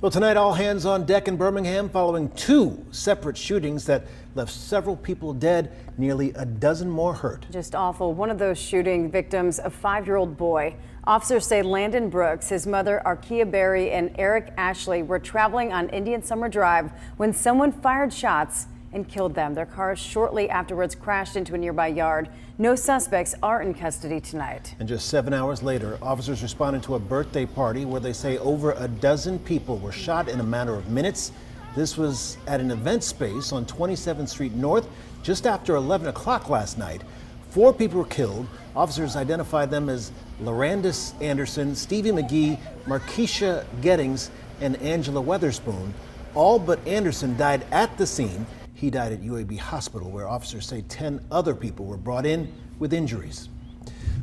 Well, tonight, all hands on deck in Birmingham following two separate shootings that left several people dead, nearly a dozen more hurt. Just awful. One of those shooting victims, a 5-year-old boy. Officers say Landon Brooks, his mother Arkia Berry, and Eric Ashley were traveling on Indian Summer Drive when someone fired shots and killed them. Their cars shortly afterwards crashed into a nearby yard. No suspects are in custody tonight. And just 7 hours later, officers responded to a birthday party where they say over a dozen people were shot in a matter of minutes. This was at an event space on 27th Street North just after 11 o'clock last night. 4 people were killed. Officers identified them as Larandis Anderson, Stevie McGee, Markeisha Gettings, and Angela Weatherspoon. All but Anderson died at the scene. He died at UAB Hospital, where officers say 10 other people were brought in with injuries.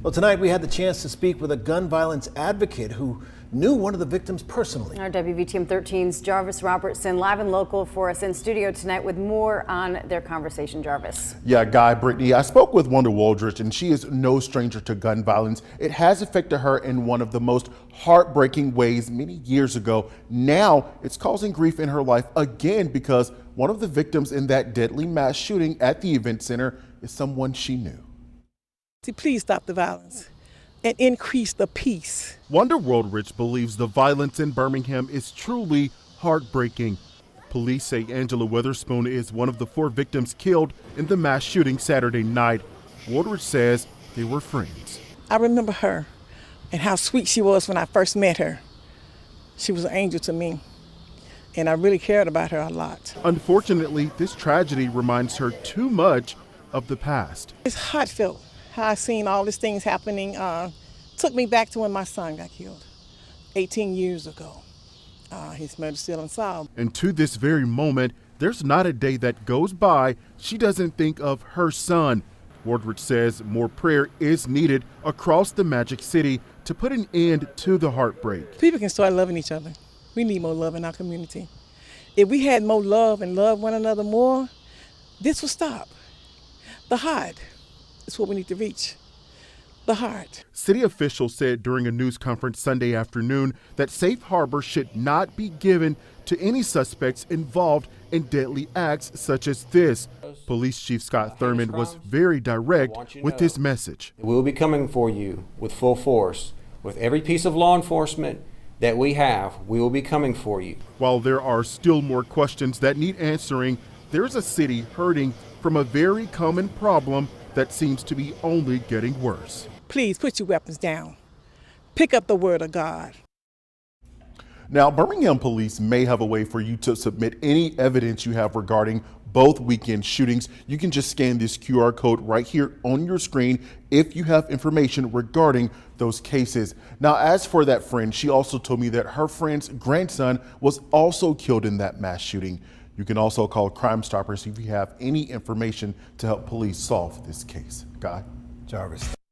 Well, tonight we had the chance to speak with a gun violence advocate who knew one of the victims personally. Our WVTM 13's Jarvis Robertson live and local for us in studio tonight with more on their conversation. Jarvis. Yeah, Guy, Brittany, I spoke with Wanda Waldridge, and she is no stranger to gun violence. It has affected her in one of the most heartbreaking ways many years ago. Now it's causing grief in her life again because one of the victims in that deadly mass shooting at the event center is someone she knew. Please stop the violence and increase the peace. Wanda Waldridge believes the violence in Birmingham is truly heartbreaking. Police say Angela Weatherspoon is one of the 4 victims killed in the mass shooting Saturday night. Waldridge says they were friends. I remember her and how sweet she was when I first met her. She was an angel to me, and I really cared about her a lot. Unfortunately, this tragedy reminds her too much of the past. It's heartfelt how I seen all these things happening. Took me back to when my son got killed 18 years ago. His murder still unsolved. And to this very moment, there's not a day that goes by she doesn't think of her son. Waldridge says more prayer is needed across the Magic City to put an end to the heartbreak. People can start loving each other. We need more love in our community. If we had more love and love one another more, this would stop. The heart is what we need to reach. The heart. City officials said during a news conference Sunday afternoon that safe harbor should not be given to any suspects involved in deadly acts such as this. Police Chief Scott Thurman was very direct with this message. We will be coming for you with full force. With every piece of law enforcement that we have, we will be coming for you. While there are still more questions that need answering, there's a city hurting from a very common problem that seems to be only getting worse. Please put your weapons down. Pick up the word of God. Now, Birmingham police may have a way for you to submit any evidence you have regarding both weekend shootings. You can just scan this QR code right here on your screen if you have information regarding those cases. Now, as for that friend, she also told me that her friend's grandson was also killed in that mass shooting. You can also call Crime Stoppers if you have any information to help police solve this case. Guy? Jarvis.